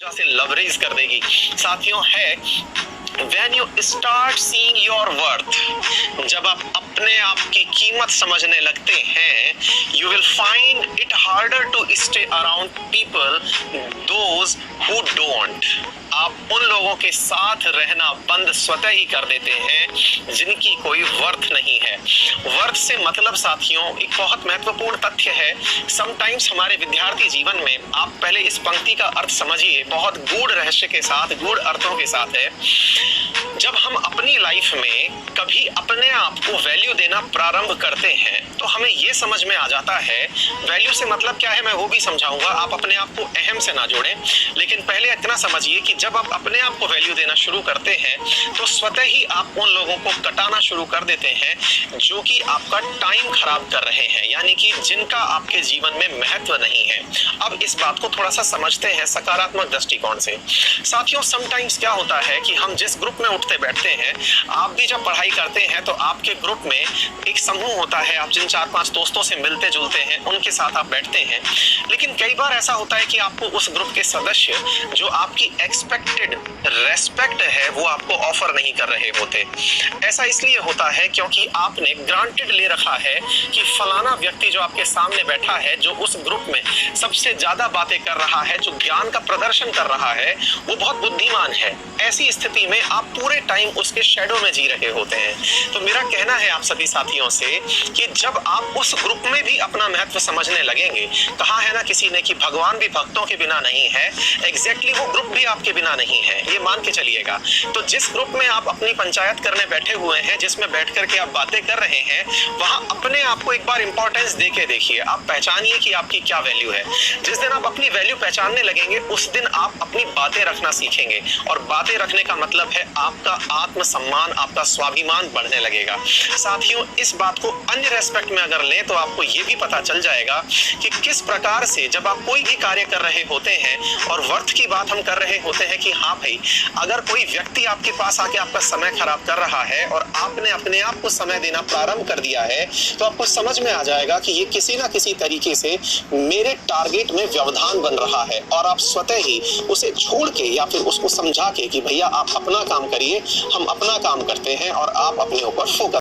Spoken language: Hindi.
से लवरेज कर देगी साथियों है When you start seeing your worth, जब आप अपने आप की कीमत समझने लगते हैं, you will find it harder to stay around people those who don't. आप उन लोगों के साथ रहना बंद स्वतः ही कर देते हैं जिनकी कोई वर्थ नहीं है। वर्थ से मतलब साथियों एक बहुत महत्वपूर्ण तथ्य है। समटाइम्स हमारे विद्यार्थी जीवन में आप पहले इस पंक्ति का अर्थ समझिए, बहुत गूढ़ रहस्य के साथ, गूढ़ अर्थों के साथ है। जब हम अपनी लाइफ में कभी अपने आप को वैल्यू देना प्रारंभ करते हैं तो हमें यह समझ में आ जाता है, वैल्यू से मतलब क्या है मैं वो भी समझाऊंगा, आप अपने आप को अहम से ना जोड़ें। लेकिन पहले इतना समझिए कि जब आप अपने आप को वैल्यू देना शुरू करते हैं तो स्वतः ही आप उन लोगों को कटाना शुरू कर देते हैं जो कि आपका टाइम खराब कर रहे हैं, यानी कि जिनका आपके जीवन में महत्व नहीं है। अब इस बात को थोड़ा सा समझते हैं सकारात्मक दृष्टिकोण से। साथियों समटाइम्स क्या होता है कि हम जिस ग्रुप में उठते बैठते हैं, आप भी जब पढ़ाई करते हैं तो आपके ग्रुप में एक समूह होता है, आप जिन 4-5 दोस्तों से मिलते जुलते हैं उनके साथ आप बैठते हैं। लेकिन कई बार ऐसा होता है कि आपको उस ग्रुप के सदस्य जो आपकी एक्सपेक्टेड रेस्पेक्ट है वो आपको ऑफर नहीं कर रहे होते। ऐसा इसलिए होता है क्योंकि आपने ग्रांटेड ले रखा है कि फलाना व्यक्ति जो आपके सामने बैठा है, जो उस ग्रुप में सबसे ज्यादा बातें कर रहा है, जो ज्ञान का प्रदर्शन कर रहा है, वो बहुत बुद्धिमान है। ऐसी स्थिति में आप पूरे टाइम उसके शैडो में जी रहे होते हैं। तो मेरा कहना है आप सभी साथियों से कि जब आप उस ग्रुप में भी अपना महत्व समझने लगेंगे, कहा है ना किसी ने कि भगवान भी भक्तों के बिना नहीं है, एग्जैक्टली वो ग्रुप भी आपके बिना नहीं है, ये मान के चलिएगा। तो जिस ग्रुप में आप अपनी पंचायत करने बैठे हुए हैं, जिसमें बैठ करके आप बातें कर रहे हैं, वहां अपने आप को एक बार इंपॉर्टेंस देके देखिए, आप पहचानिए कि आपकी क्या वैल्यू है। जिस दिन आप अपनी वैल्यू पहचानने लगेंगे उस दिन आप अपनी बातें रखना सीखेंगे, और बातें रखने का मतलब है आपका आत्मसम्मान, आपका स्वाभिमान बढ़ने लगेगा। साथियों इस बात को अन्य रेस्पेक्ट में अगर लें तो आपको ये भी पता चल जाएगा कि किस प्रकार से जब आप कोई भी कार्य कर रहे होते हैं और वर्थ की बात हम कर रहे होते हैं कि हाँ भाई, अगर कोई व्यक्ति आपके पास आके आपका समय खराब कर रहा है और आपने अपने आप को समय देना प्रारंभ कर दिया है, तो आपको समझ में आ जाएगा कि ये किसी ना किसी तरीके से मेरे टारगेट में व्यवधान बन रहा है, और आप स्वतः ही उसे छोड़ के या फिर उसको समझा के कि भैया आप अपना काम करिए, हम अपना काम करते हैं और आप अपने ऊपर फोकस